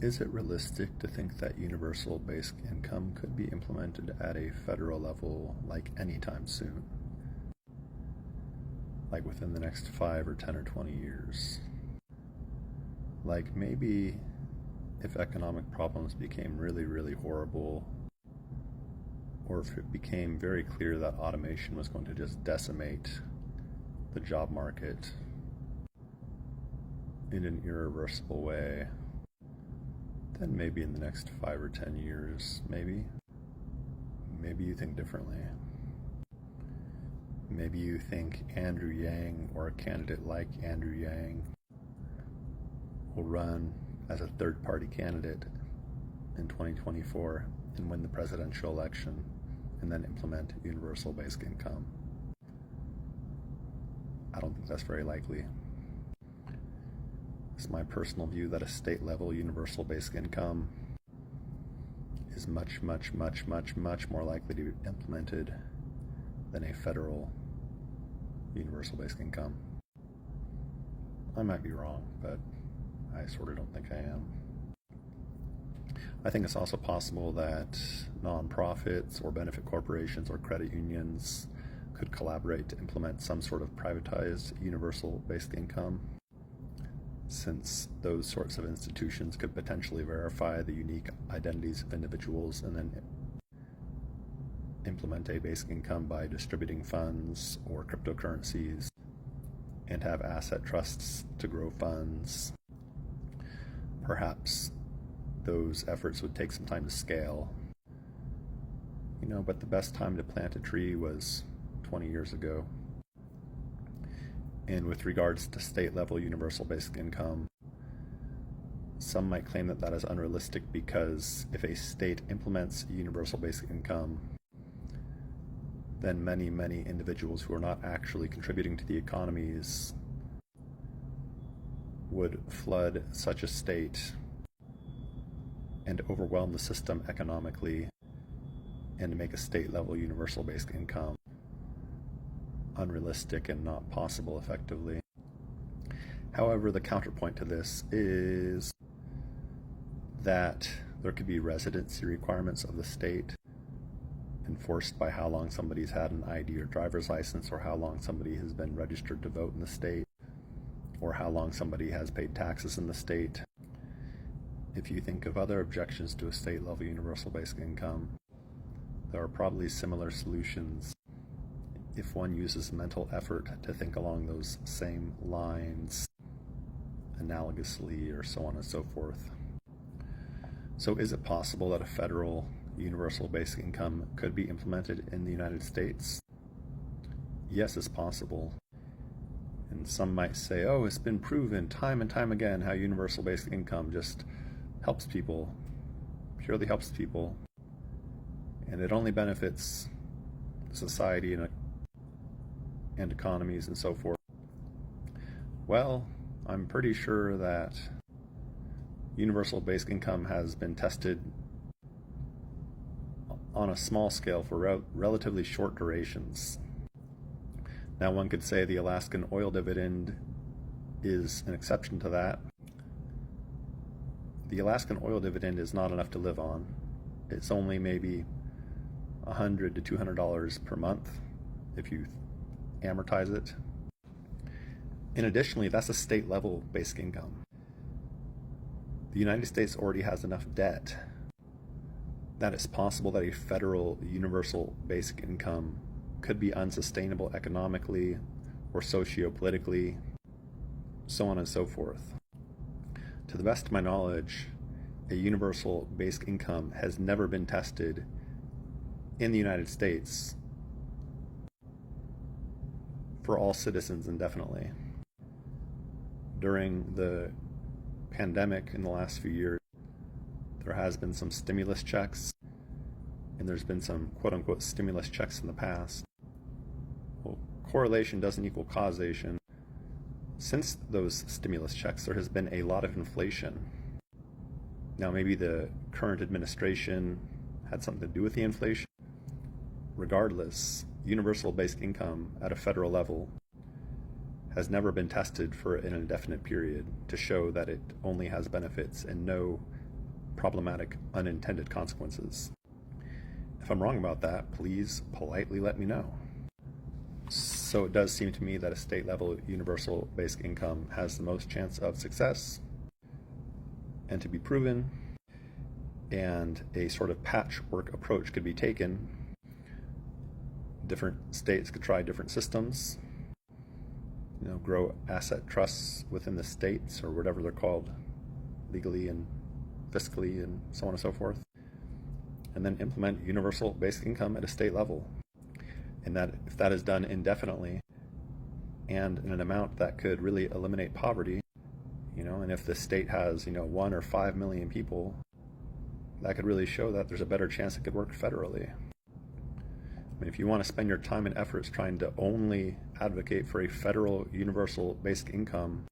Is it realistic to think that universal basic income could be implemented at a federal level like anytime soon? Like within the next 5 or 10 or 20 years? Like maybe if economic problems became really, really horrible, or if it became very clear that automation was going to just decimate the job market in an irreversible way, then maybe in the next 5 or 10 years, maybe you think differently. Maybe you think Andrew Yang or a candidate like Andrew Yang will run as a third-party candidate in 2024 and win the presidential election and then implement universal basic income. I don't think that's very likely. It's my personal view that a state-level universal basic income is much, much, much, much, much more likely to be implemented than a federal universal basic income. I might be wrong, but I sort of don't think I am. I think it's also possible that nonprofits or benefit corporations or credit unions could collaborate to implement some sort of privatized universal basic income, since those sorts of institutions could potentially verify the unique identities of individuals and then implement a basic income by distributing funds or cryptocurrencies and have asset trusts to grow funds. Perhaps those efforts would take some time to scale, but the best time to plant a tree was 20 years ago. And with regards to state-level universal basic income, some might claim that that is unrealistic because if a state implements universal basic income, then many, many individuals who are not actually contributing to the economies would flood such a state and overwhelm the system economically and make a state-level universal basic income unrealistic and not possible effectively. However, the counterpoint to this is that there could be residency requirements of the state enforced by how long somebody's had an ID or driver's license, or how long somebody has been registered to vote in the state, or how long somebody has paid taxes in the state. If you think of other objections to a state-level universal basic income, there are probably similar solutions if one uses mental effort to think along those same lines analogously, or so on and so forth. So is it possible that a federal universal basic income could be implemented in the United States? Yes, it's possible. And some might say, oh, it's been proven time and time again how universal basic income just helps people, purely helps people, and it only benefits society and economies and so forth. Well, I'm pretty sure that universal basic income has been tested on a small scale for relatively short durations. Now, one could say the Alaskan oil dividend is an exception to that. The Alaskan oil dividend is not enough to live on. It's only maybe $100 to $200 per month if you amortize it. And additionally, that's a state-level basic income. The United States already has enough debt that it's possible that a federal universal basic income could be unsustainable economically or socio-politically, so on and so forth. To the best of my knowledge, a universal basic income has never been tested in the United States for all citizens indefinitely. During the pandemic in the last few years, there has been some stimulus checks, and there's been some quote-unquote stimulus checks in the past. Well, correlation doesn't equal causation. Since those stimulus checks, there has been a lot of inflation. Now, maybe the current administration had something to do with the inflation. Regardless, universal basic income at a federal level has never been tested for an indefinite period to show that it only has benefits and no problematic unintended consequences. If I'm wrong about that, please politely let me know. So it does seem to me that a state-level universal basic income has the most chance of success and to be proven, and a sort of patchwork approach could be taken. Different states could try different systems, grow asset trusts within the states, or whatever they're called, legally and fiscally and so on and so forth, and then implement universal basic income at a state level. And that if that is done indefinitely and in an amount that could really eliminate poverty, and if the state has 1 or 5 million people, that could really show that there's a better chance it could work federally. I mean, if you want to spend your time and efforts trying to only advocate for a federal universal basic income,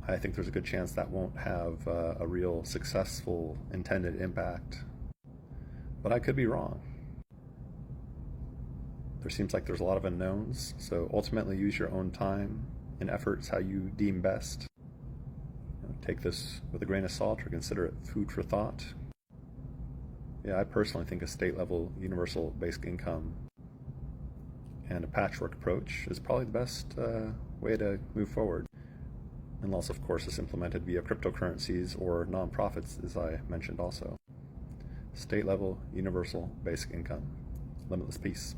I think there's a good chance that won't have a real successful intended impact. But I could be wrong. There seems like there's a lot of unknowns, so ultimately use your own time and efforts how you deem best. Take this with a grain of salt or consider it food for thought. Yeah, I personally think a state-level universal basic income and a patchwork approach is probably the best way to move forward. Unless, of course, it's implemented via cryptocurrencies or nonprofits, as I mentioned also. State-level universal basic income. Limitless peace.